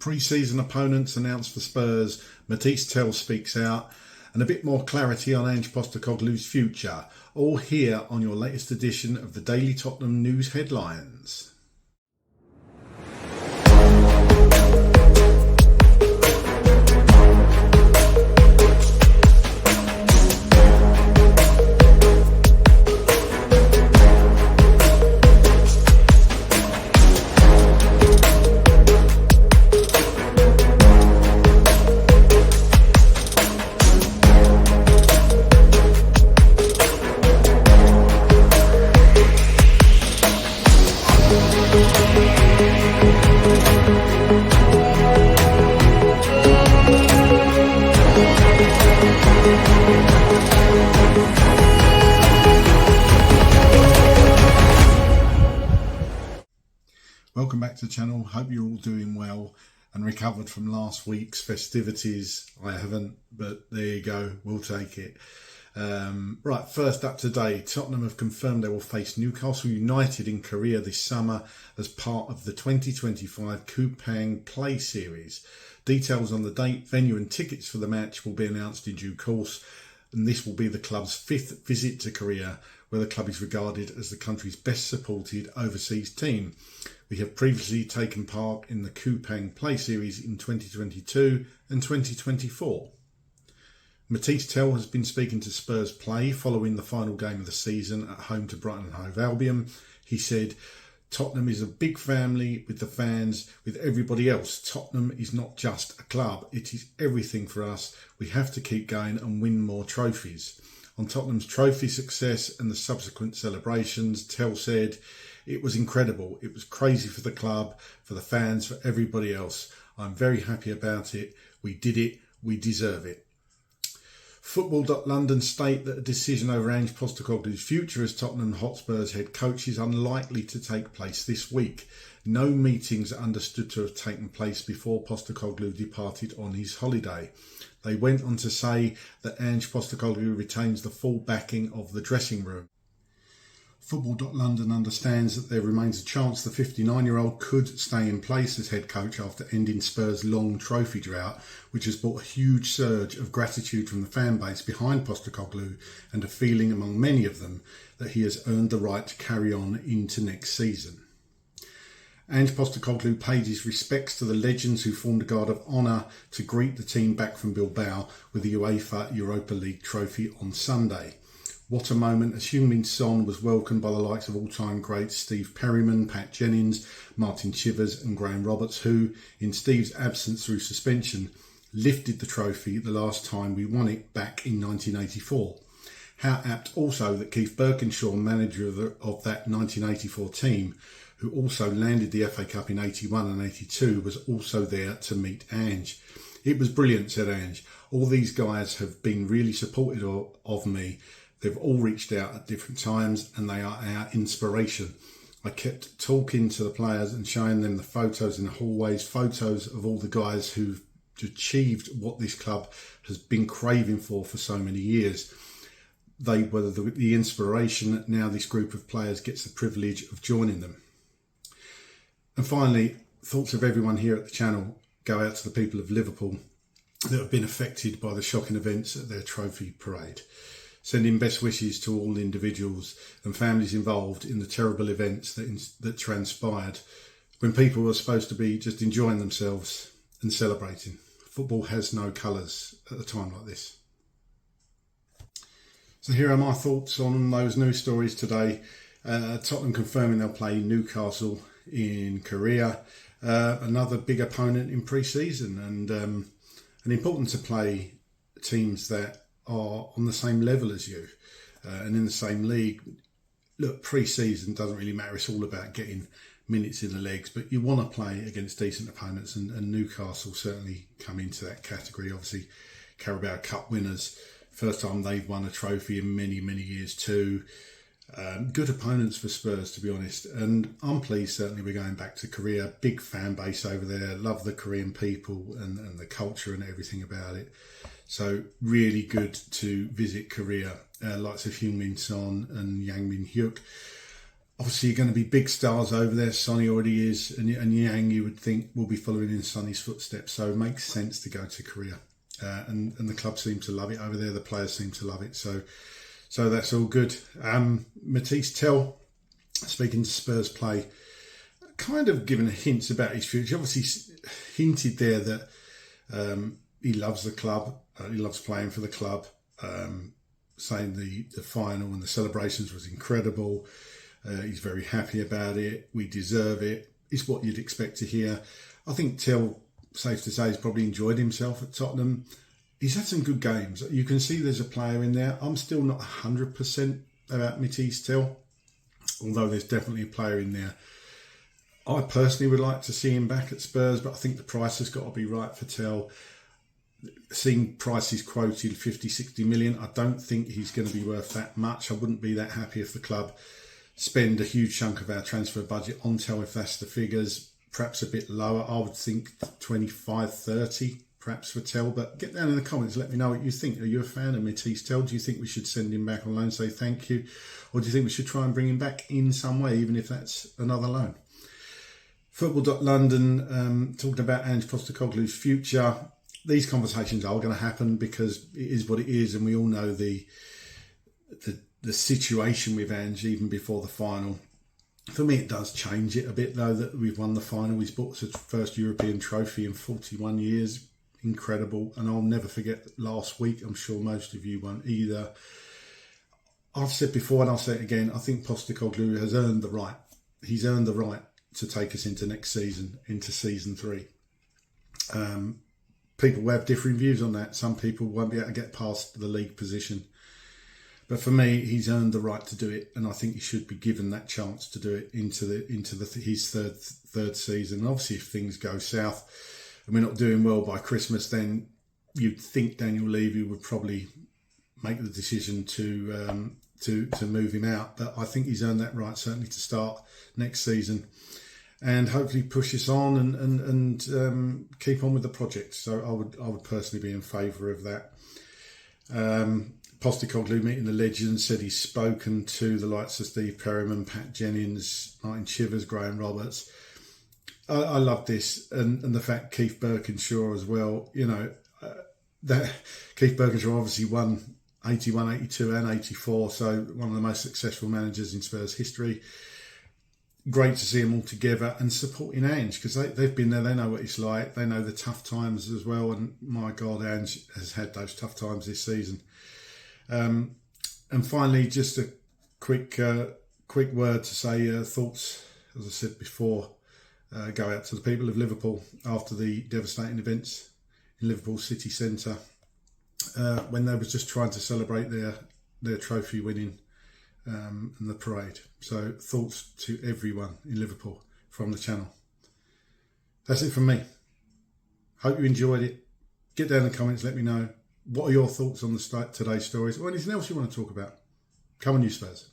Pre-season opponents announced for Spurs, Mathys speaks out, and a bit more clarity on Postecoglou's future. All here on your latest edition of the Daily Tottenham News Headlines. Welcome back to the channel. Hope you're all doing well and recovered from last week's festivities. I haven't, but there you go, we'll take it. Right, first up today, Tottenham have confirmed they will face Newcastle United in Korea this summer as part of the 2025 Kupang Play Series. Details on the date, venue and tickets for the match will be announced in due course, and this will be the club's fifth visit to Korea, where the club is regarded as the country's best supported overseas team. We have previously taken part in the Kupang Play Series in 2022 and 2024. Mathys has been speaking to Spurs Play following the final game of the season at home to Brighton and Hove Albion. He said, "Tottenham is a big family with the fans, with everybody else. Tottenham is not just a club, it is everything for us. We have to keep going and win more trophies." On Tottenham's trophy success and the subsequent celebrations, Tell said, "It was incredible. It was crazy for the club, for the fans, for everybody else. I'm very happy about it. We did it. We deserve it." Football.London state that a decision over Postecoglou's future as Tottenham Hotspur's head coach is unlikely to take place this week. No meetings are understood to have taken place before Postecoglou departed on his holiday. They went on to say that Postecoglou retains the full backing of the dressing room. Football.London understands that there remains a chance the 59-year-old could stay in place as head coach after ending Spurs' long trophy drought, which has brought a huge surge of gratitude from the fan base behind Postecoglou and a feeling among many of them that he has earned the right to carry on into next season. Postecoglou paid his respects to the legends who formed a guard of honour to greet the team back from Bilbao with the UEFA Europa League trophy on Sunday. What a moment as Heung-min Son was welcomed by the likes of all-time greats Steve Perryman, Pat Jennings, Martin Chivers and Graham Roberts, who, in Steve's absence through suspension, lifted the trophy the last time we won it back in 1984. How apt also that Keith Birkinshaw, manager of that 1984 team, who also landed the FA Cup in 81 and 82, was also there to meet Ange. "It was brilliant," said Ange. "All these guys have been really supportive of me. They've all reached out at different times and they are our inspiration. I kept talking to the players and showing them the photos in the hallways, photos of all the guys who've achieved what this club has been craving for so many years. They were the inspiration. Now this group of players gets the privilege of joining them." And finally, thoughts of everyone here at the channel go out to the people of Liverpool that have been affected by the shocking events at their trophy parade. Sending best wishes to all individuals and families involved in the terrible events that transpired when people were supposed to be just enjoying themselves and celebrating. Football has no colours at a time like this. So here are my thoughts on those news stories today. Tottenham confirming they'll play Newcastle in Korea, another big opponent in pre-season, and important to play teams that are on the same level as you and in the same league. Look, pre-season doesn't really matter. It's all about getting minutes in the legs, but you want to play against decent opponents, and Newcastle certainly come into that category. Obviously, Carabao Cup winners, first time they've won a trophy in many, many years too. Good opponents for Spurs, to be honest, and I'm pleased certainly we're going back to Korea. Big fan base over there, love the Korean people and the culture and everything about it. So really good to visit Korea, likes of Heung-min Son and Yang Min-hyuk. obviously you're going to be big stars over there. Sonny already is, and Yang, you would think, will be following in Sonny's footsteps. So it makes sense to go to Korea, and the club seem to love it over there. The players seem to love it. So that's all good. Mathys Tel, speaking to Spurs play, kind of given hints about his future. Obviously hinted there that he loves the club. He loves playing for the club. Saying the final and the celebrations was incredible. He's very happy about it. We deserve it. It's what you'd expect to hear. I think Till, safe to say, has probably enjoyed himself at Tottenham. He's had some good games. You can see there's a player in there. I'm still not 100% about Mathys Tel, although there's definitely a player in there. I personally would like to see him back at Spurs, but I think the price has got to be right for Tel. Seeing prices quoted 50, 60 million, I don't think he's going to be worth that much. I wouldn't be that happy if the club spend a huge chunk of our transfer budget on Tel, if that's the figures. Perhaps a bit lower. I would think 25, 30 perhaps for Tel. But get down in the comments, let me know what you think. Are you a fan of Mathys Tel? Do you think we should send him back on loan, say thank you? Or do you think we should try and bring him back in some way, even if that's another loan? Football.London talked about Ange Postecoglou's future. These conversations are going to happen because it is what it is, and we all know the situation with Ange even before the final. For me, it does change it a bit, though, that we've won the final. He's brought us his first European trophy in 41 years. Incredible. And I'll never forget last week. I'm sure most of you won't either. I've said before, and I'll say it again, I think Postecoglou has earned the right. He's earned the right to take us into next season, into season 3. People will have differing views on that. Some people won't be able to get past the league position. But for me, he's earned the right to do it, and I think he should be given that chance to do it into his third season. And obviously, if things go south and we're not doing well by Christmas, then you'd think Daniel Levy would probably make the decision to move him out. But I think he's earned that right, certainly to start next season, and hopefully push us on and keep on with the project. So I would personally be in favour of that. Postecoglou, meeting the legends, said he's spoken to the likes of Steve Perryman, Pat Jennings, Martin Chivers, Graham Roberts. I love this, and the fact Keith Birkinshaw as well. You know, that Keith Birkinshaw obviously won 81, 82 and 84, so one of the most successful managers in Spurs history. Great to see them all together and supporting Ange, because they've been there, they know what it's like, they know the tough times as well, and my God, Ange has had those tough times this season. And finally, just a quick word to say thoughts, as I said before, go out to the people of Liverpool after the devastating events in Liverpool city centre when they was just trying to celebrate their trophy winning and the parade. So thoughts to everyone in Liverpool from the channel. That's it from me. Hope you enjoyed it. Get down in the comments, let me know. What are your thoughts on today's stories or anything else you want to talk about? Come on, you Spurs.